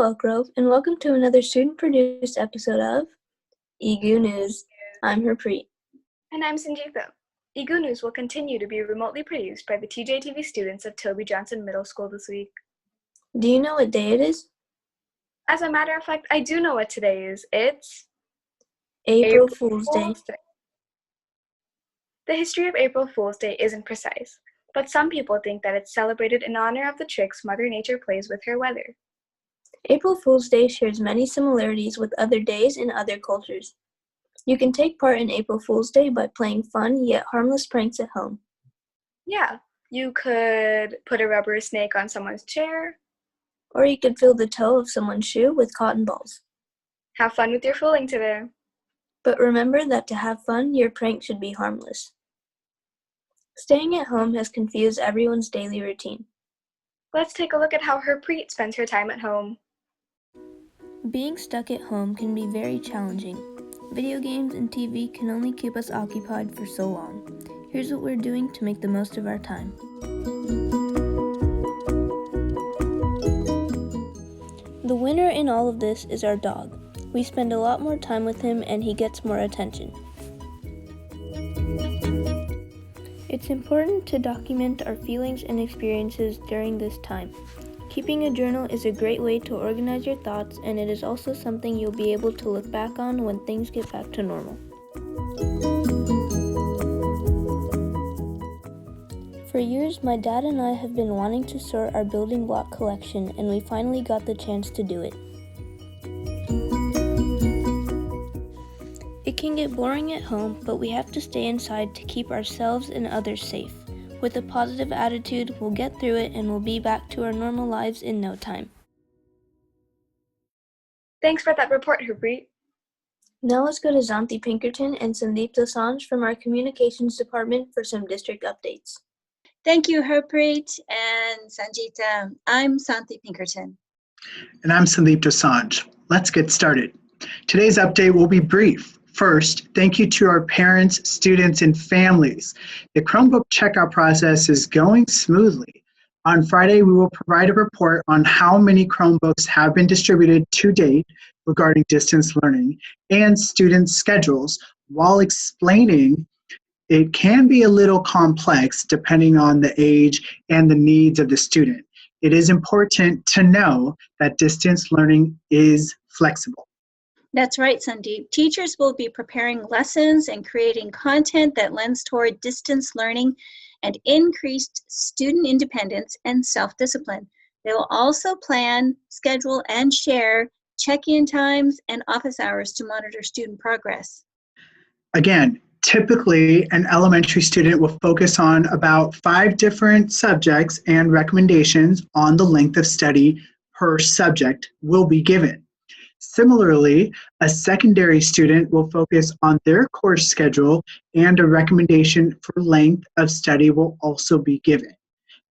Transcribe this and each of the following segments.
Hello, Elk Grove, and welcome to another student-produced episode of EGU News. I'm Harpreet. And I'm Sangeetha. EGU News will continue to be remotely produced by the TJTV students of Toby Johnson Middle School this week. Do you know what day it is? As a matter of fact, I do know what today is. It's April Fool's Day. The history of April Fool's Day isn't precise, but some people think that it's celebrated in honor of the tricks Mother Nature plays with her weather. April Fool's Day shares many similarities with other days in other cultures. You can take part in April Fool's Day by playing fun yet harmless pranks at home. Yeah, you could put a rubber snake on someone's chair. Or you could fill the toe of someone's shoe with cotton balls. Have fun with your fooling today. But remember that to have fun, your prank should be harmless. Staying at home has confused everyone's daily routine. Let's take a look at how Harpreet spends her time at home. Being stuck at home can be very challenging. Video games and TV can only keep us occupied for so long. Here's what we're doing to make the most of our time. The winner in all of this is our dog. We spend a lot more time with him and he gets more attention. It's important to document our feelings and experiences during this time. Keeping a journal is a great way to organize your thoughts, and it is also something you'll be able to look back on when things get back to normal. For years, my dad and I have been wanting to sort our building block collection, and we finally got the chance to do it. It can get boring at home, but we have to stay inside to keep ourselves and others safe. With a positive attitude, we'll get through it and we'll be back to our normal lives in no time. Thanks for that report, Harpreet. Now let's go to Zanti Pinkerton and Sandeep Dosanjh from our communications department for some district updates. Thank you, Harpreet and Sangeetha. I'm Santi Pinkerton. And I'm Sandeep Dosanjh. Let's get started. Today's update will be brief. First, thank you to our parents, students, and families. The Chromebook checkout process is going smoothly. On Friday, we will provide a report on how many Chromebooks have been distributed to date regarding distance learning and student schedules, while explaining it can be a little complex depending on the age and the needs of the student. It is important to know that distance learning is flexible. That's right, Sandeep. Teachers will be preparing lessons and creating content that lends toward distance learning and increased student independence and self-discipline. They will also plan, schedule, and share check-in times and office hours to monitor student progress. Again, typically an elementary student will focus on about 5 different subjects, and recommendations on the length of study per subject will be given. Similarly, a secondary student will focus on their course schedule, and a recommendation for length of study will also be given.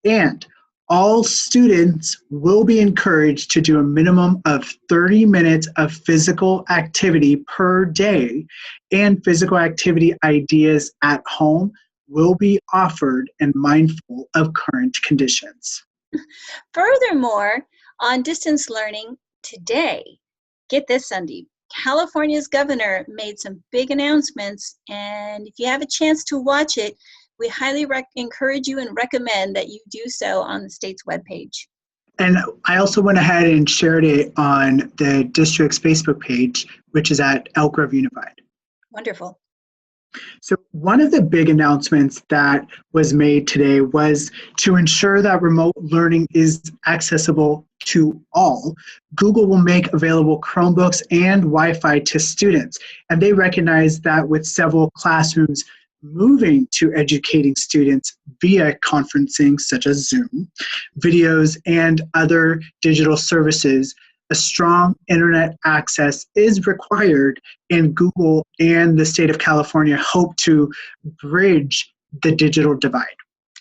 And all students will be encouraged to do a minimum of 30 minutes of physical activity per day, and physical activity ideas at home will be offered and mindful of current conditions. Furthermore, on distance learning today, get this, Sandeep. California's governor made some big announcements, and if you have a chance to watch it, we highly encourage you and recommend that you do so on the state's webpage. And I also went ahead and shared it on the district's Facebook page, which is at Elk Grove Unified. Wonderful. So one of the big announcements that was made today was to ensure that remote learning is accessible to all. Google will make available Chromebooks and Wi-Fi to students, and they recognize that with several classrooms moving to educating students via conferencing such as Zoom, videos, and other digital services, a strong internet access is required, and Google and the state of California hope to bridge the digital divide.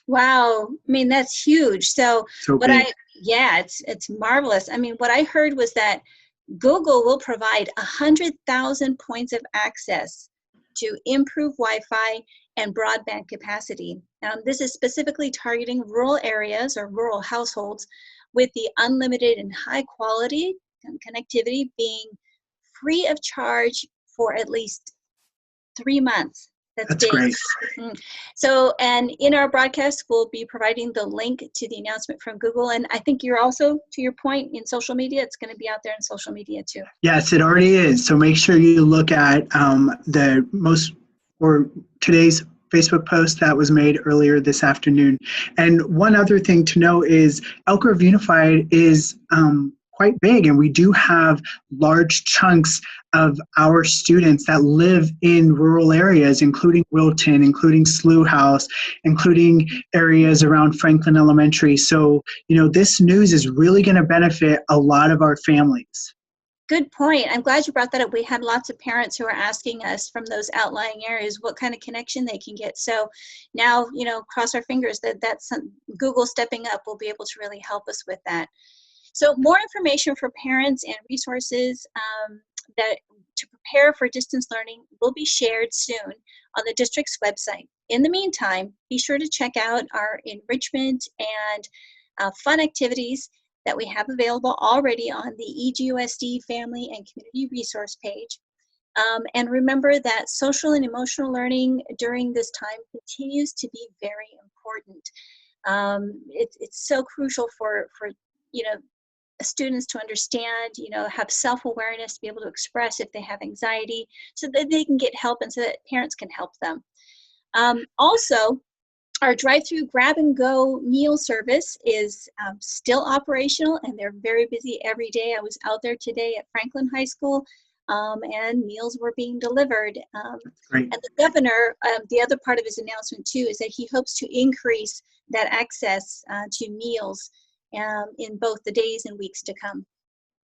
Wow, I mean, that's huge. It's marvelous. I mean, what I heard was that Google will provide 100,000 points of access to improve Wi-Fi and broadband capacity. This is specifically targeting rural areas or rural households with the unlimited and high quality connectivity being free of charge for at least 3 months. That's big. great. So, and in our broadcast, we'll be providing the link to the announcement from Google. And I think you're also, to your point, in social media. It's going to be out there in social media too. Yes, it already is. So make sure you look at today's Facebook post that was made earlier this afternoon. And one other thing to know is Elk Grove Unified is quite big, and we do have large chunks of our students that live in rural areas, including Wilton, including Slough House, including areas around Franklin Elementary. So, this news is really going to benefit a lot of our families. Good point. I'm glad you brought that up. We had lots of parents who are asking us from those outlying areas what kind of connection they can get. So now, cross our fingers that's Google stepping up will be able to really help us with that. So more information for parents and resources that to prepare for distance learning will be shared soon on the district's website. In the meantime, be sure to check out our enrichment and fun activities that we have available already on the EGUSD Family and Community Resource page. And remember that social and emotional learning during this time continues to be very important. It's so crucial for students to understand, have self-awareness, to be able to express if they have anxiety, so that they can get help and so that parents can help them. Also, our drive-through grab-and-go meal service is still operational, and they're very busy every day. I was out there today at Franklin High School, and meals were being delivered. Great. And the governor, the other part of his announcement too, is that he hopes to increase that access to meals in both the days and weeks to come.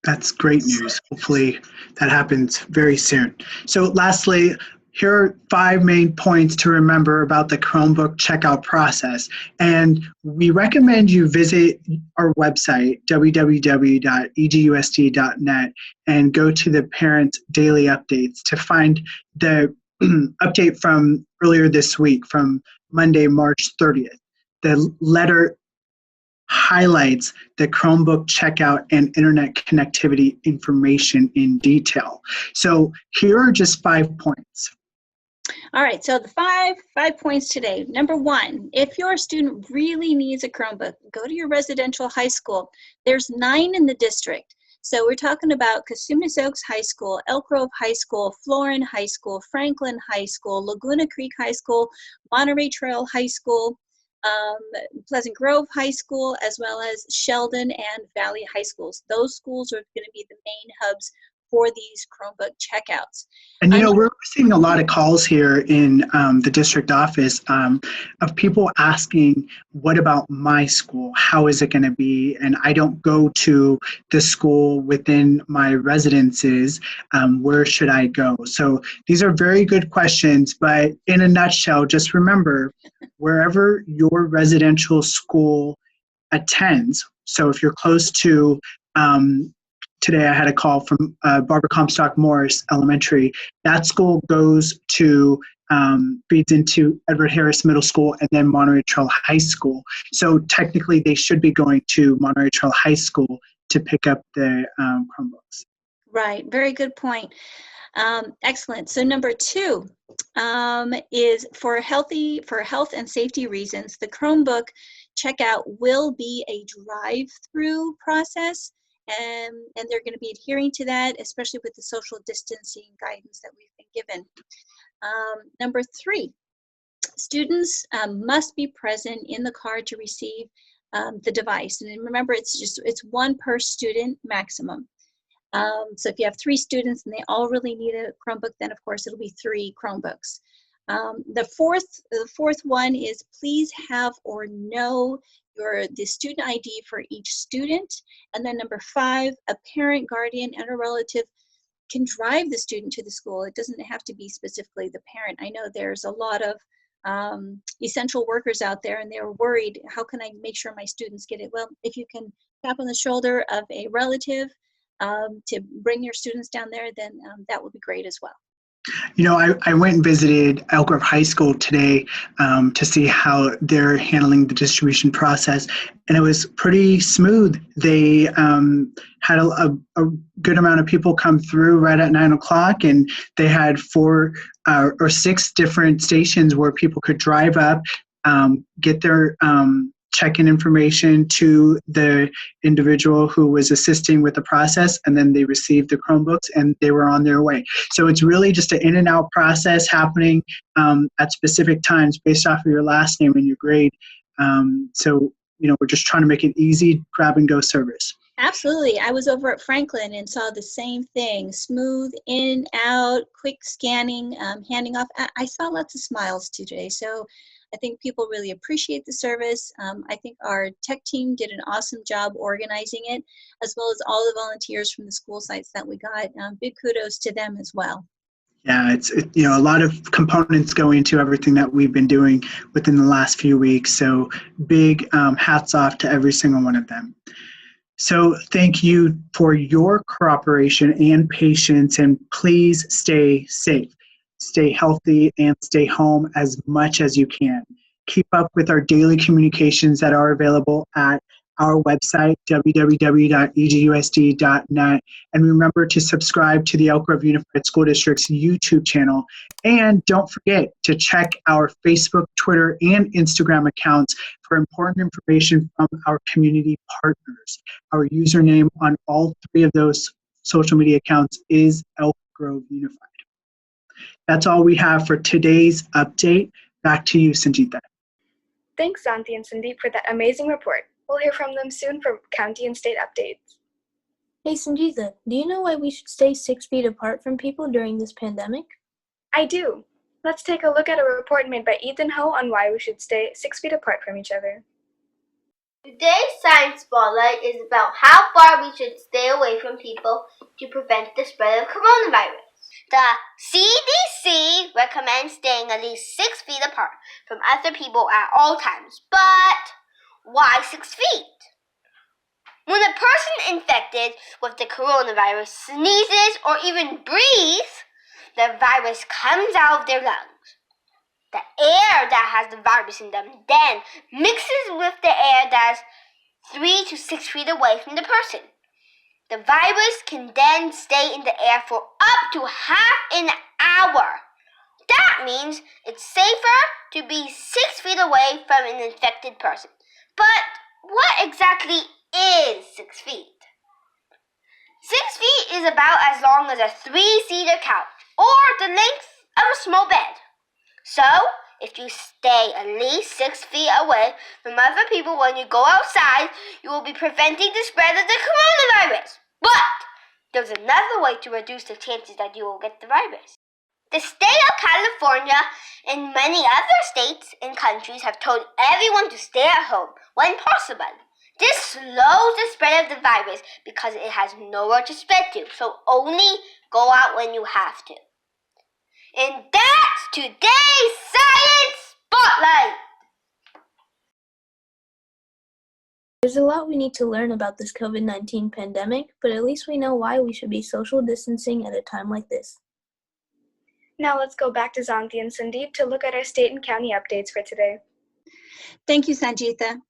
That's great news. Hopefully that happens very soon. So lastly, here are 5 main points to remember about the Chromebook checkout process. And we recommend you visit our website, www.egusd.net, and go to the Parent Daily Updates to find the update from earlier this week, from Monday, March 30th. The letter highlights the Chromebook checkout and internet connectivity information in detail. So here are just 5 points. All right, so the five points today. Number 1, if your student really needs a Chromebook, go to your residential high school. There's 9 in the district. So we're talking about Cosumnes Oaks High School, Elk Grove High School, Florin High School, Franklin High School, Laguna Creek High School, Monterey Trail High School, Pleasant Grove High School, as well as Sheldon and Valley High Schools. Those schools are going to be the main hubs for these Chromebook checkouts. And we're receiving a lot of calls here in the district office of people asking, what about my school? How is it going to be? And I don't go to the school within my residences. Where should I go? So these are very good questions, but in a nutshell, just remember, wherever your residential school attends, so if you're close to today I had a call from Barbara Comstock Morris Elementary. That school goes to, feeds into Edward Harris Middle School and then Monterey Trail High School. So technically they should be going to Monterey Trail High School to pick up the Chromebooks. Right, very good point. Excellent. So number 2 is for health and safety reasons, the Chromebook checkout will be a drive-through process. And they're going to be adhering to that, especially with the social distancing guidance that we've been given. Number 3, students must be present in the car to receive the device. And remember, it's 1 per student maximum. So if you have 3 students and they all really need a Chromebook, then of course it'll be 3 Chromebooks. The fourth one is please have or know the student ID for each student. And then number 5, a parent, guardian, and a relative can drive the student to the school. It doesn't have to be specifically the parent. I know there's a lot of essential workers out there and they're worried, how can I make sure my students get it? Well, if you can tap on the shoulder of a relative to bring your students down there, then that would be great as well. I went and visited Elk Grove High School today to see how they're handling the distribution process, and it was pretty smooth. They had a good amount of people come through right at 9 o'clock, and they had 4 or 6 different stations where people could drive up, get their check-in information to the individual who was assisting with the process, and then they received the Chromebooks and they were on their way. So it's really just an in and out process happening at specific times based off of your last name and your grade. So we're just trying to make it easy grab and go service. Absolutely. I was over at Franklin and saw the same thing. Smooth, in, out, quick scanning, handing off. I saw lots of smiles today. So I think people really appreciate the service. I think our tech team did an awesome job organizing it, as well as all the volunteers from the school sites that we got. Big kudos to them as well. Yeah, it's a lot of components go into everything that we've been doing within the last few weeks. So big hats off to every single one of them. So thank you for your cooperation and patience, and please stay safe, stay healthy, and stay home as much as you can. Keep up with our daily communications that are available at our website, www.egusd.net, and remember to subscribe to the Elk Grove Unified School District's YouTube channel. And don't forget to check our Facebook, Twitter, and Instagram accounts for important information from our community partners. Our username on all 3 of those social media accounts is Elk Grove Unified. That's all we have for today's update. Back to you, Sangeeta. Thanks, Santi and Sandeep, for that amazing report. We'll hear from them soon for county and state updates. Hey Sangeeta, do you know why we should stay 6 feet apart from people during this pandemic? I do. Let's take a look at a report made by Ethan Ho on why we should stay 6 feet apart from each other. Today's Science Spotlight is about how far we should stay away from people to prevent the spread of coronavirus. The CDC recommends staying at least 6 feet apart from other people at all times. But why 6 feet? When a person infected with the coronavirus sneezes or even breathes, the virus comes out of their lungs. The air that has the virus in them then mixes with the air that's 3 to 6 feet away from the person. The virus can then stay in the air for up to half an hour. That means it's safer to be 6 feet away from an infected person. But what exactly is 6 feet? 6 feet is about as long as a 3-seater couch or the length of a small bed. So, if you stay at least 6 feet away from other people when you go outside, you will be preventing the spread of the coronavirus. But there's another way to reduce the chances that you will get the virus. The state of California and many other states and countries have told everyone to stay at home when possible. This slows the spread of the virus because it has nowhere to spread to, so only go out when you have to. And that's today's Science Spotlight! There's a lot we need to learn about this COVID-19 pandemic, but at least we know why we should be social distancing at a time like this. Now let's go back to Zanti and Sandeep to look at our state and county updates for today. Thank you, Sangeeta.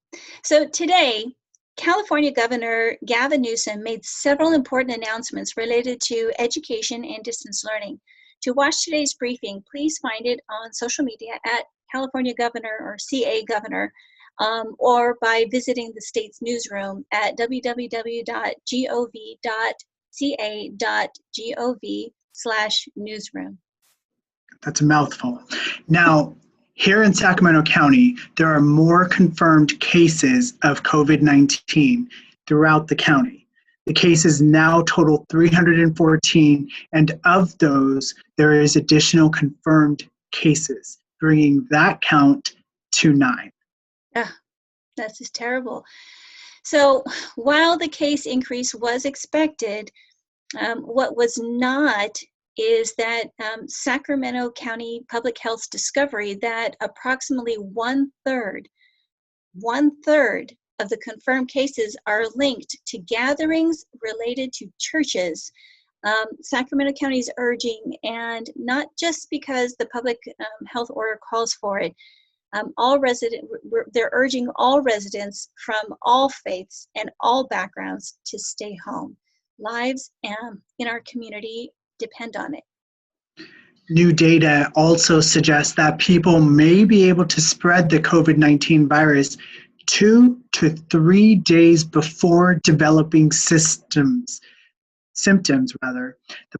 So today, California Governor Gavin Newsom made several important announcements related to education and distance learning. To watch today's briefing, please find it on social media at California Governor or CA Governor, or by visiting the state's newsroom at www.gov.ca.gov/newsroom. That's a mouthful. Now, here in Sacramento County, there are more confirmed cases of COVID-19 throughout the county. The cases now total 314, and of those, there is additional confirmed cases, bringing that count to 9. That's just terrible. So while the case increase was expected, what was not is that Sacramento County Public Health's discovery that approximately one-third of the confirmed cases are linked to gatherings related to churches Sacramento County is urging, and not just because the public health order calls for it, they're urging all residents from all faiths and all backgrounds to stay home. Lives in our community depend on it. New data also suggests that people may be able to spread the COVID-19 virus 2 to 3 days before developing symptoms. The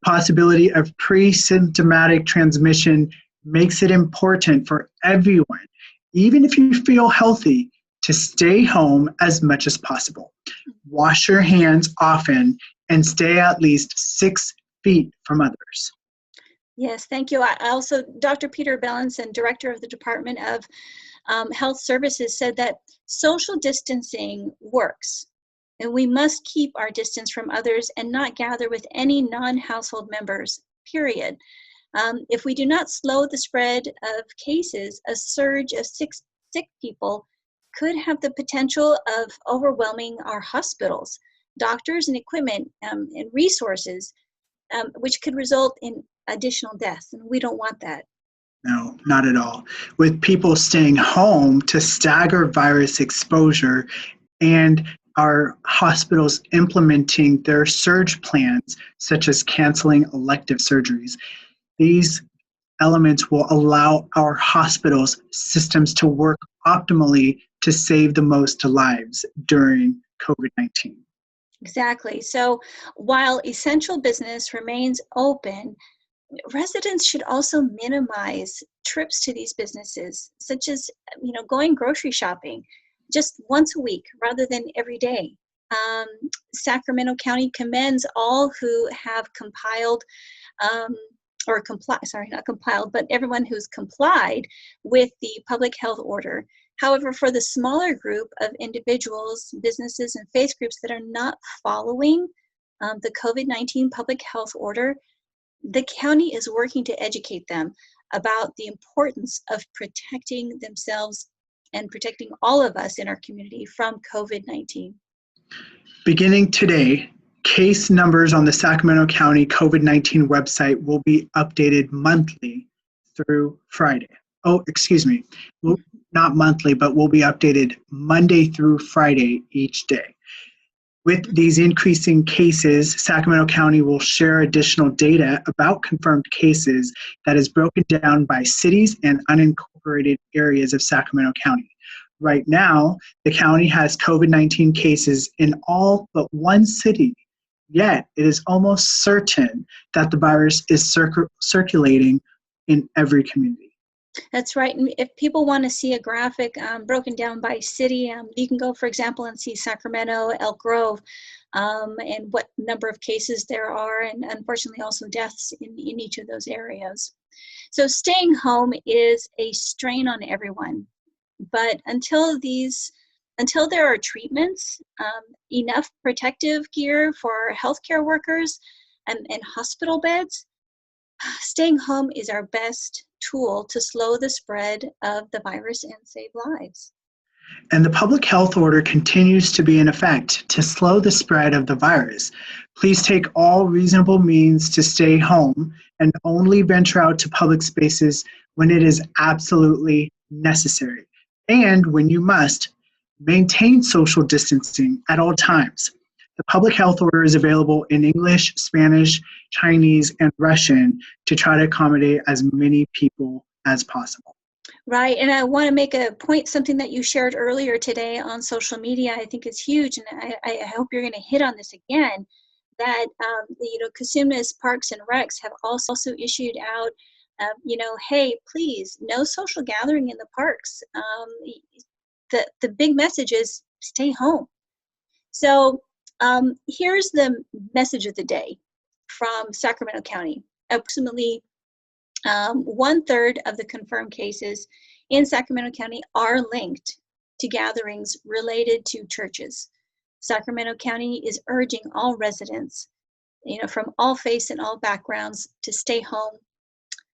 possibility of pre-symptomatic transmission makes it important for everyone, even if you feel healthy, to stay home as much as possible. Wash your hands often and stay at least 6 feet from others. Yes, thank you. I also, Dr. Peter Bellinson, Director of the Department of Health Services, said that social distancing works, and we must keep our distance from others and not gather with any non-household members, period. If we do not slow the spread of cases, a surge of sick people could have the potential of overwhelming our hospitals, doctors, and equipment and resources, which could result in additional deaths, and we don't want that. No, not at all. With people staying home to stagger virus exposure and our hospitals implementing their surge plans, such as canceling elective surgeries, these elements will allow our hospitals systems to work optimally to save the most lives during COVID-19. Exactly. So while essential business remains open, residents should also minimize trips to these businesses, such as going grocery shopping just once a week rather than every day. Sacramento County commends all who have compiled but everyone who's complied with the public health order. However, for the smaller group of individuals, businesses, and faith groups that are not following the COVID-19 public health order, the county is working to educate them about the importance of protecting themselves and protecting all of us in our community from COVID-19. Beginning today, case numbers on the Sacramento County COVID-19 website will be updated monthly through Friday. Not monthly, but will be updated Monday through Friday each day. With these increasing cases, Sacramento County will share additional data about confirmed cases that is broken down by cities and unincorporated areas of Sacramento County. Right now, the county has COVID-19 cases in all but one city, yet it is almost certain that the virus is circulating in every community. That's right. And if people want to see a graphic broken down by city, you can go, for example, and see Sacramento, Elk Grove, and what number of cases there are, and unfortunately also deaths in each of those areas. So staying home is a strain on everyone. But until there are treatments, enough protective gear for healthcare workers, and hospital beds, staying home is our best tool to slow the spread of the virus and save lives. And the public health order continues to be in effect to slow the spread of the virus. Please take all reasonable means to stay home and only venture out to public spaces when it is absolutely necessary. And when you must, maintain social distancing at all times. The public health order is available in English, Spanish, Chinese, and Russian to try to accommodate as many people as possible. Right, and I want to make a point, something that you shared earlier today on social media. I think it's huge, and I hope you're going to hit on this again, that Cosumnes Parks and Recs have also issued out, hey, please, no social gathering in the parks. The big message is stay home. So here's the message of the day from Sacramento County. Approximately 1/3 of the confirmed cases in Sacramento County are linked to gatherings related to churches. Sacramento County is urging all residents, from all faiths and all backgrounds, to stay home.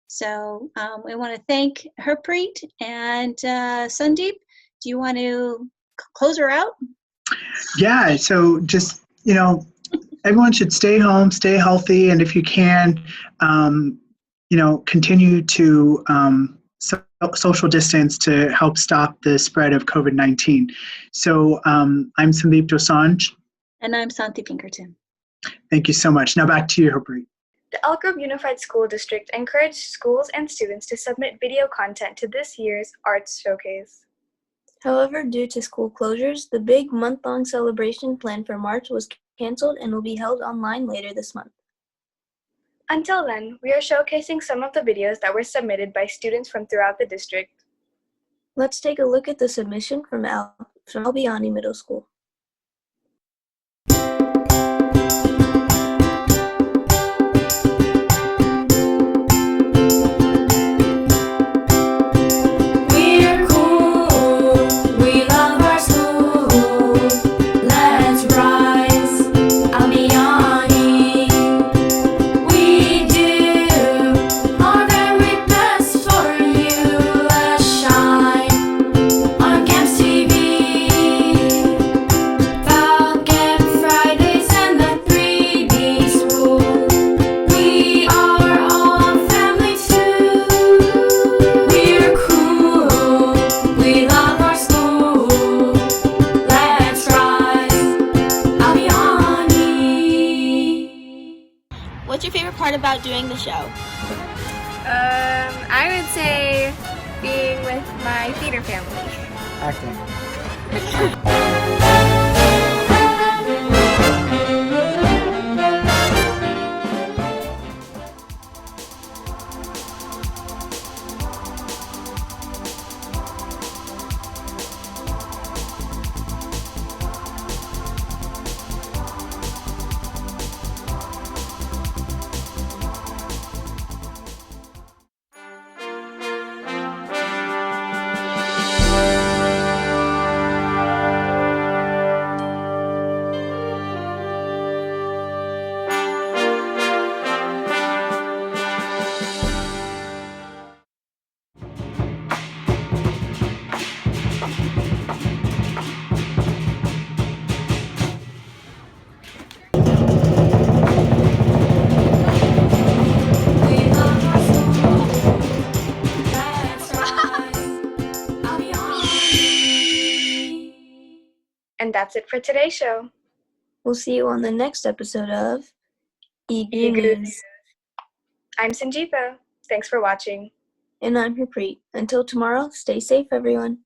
So we want to thank Harpreet and Sandeep. Do you want to close her out? Yeah, so just, everyone should stay home, stay healthy, and if you can, continue to social distance to help stop the spread of COVID-19. So I'm Sandeep Dosanjh. And I'm Santi Pinkerton. Thank you so much. Now back to you, Harpreet. The Elk Grove Unified School District encouraged schools and students to submit video content to this year's Arts Showcase. However, due to school closures, the big month-long celebration planned for March was canceled and will be held online later this month. Until then, we are showcasing some of the videos that were submitted by students from throughout the district. Let's take a look at the submission from Albiani Middle School. What's your favorite part about doing the show? I would say being with my theater family. Acting. And that's it for today's show. We'll see you on the next episode of EGU News. I'm Sangeeta. Thanks for watching. And I'm Harpreet. Until tomorrow, stay safe, everyone.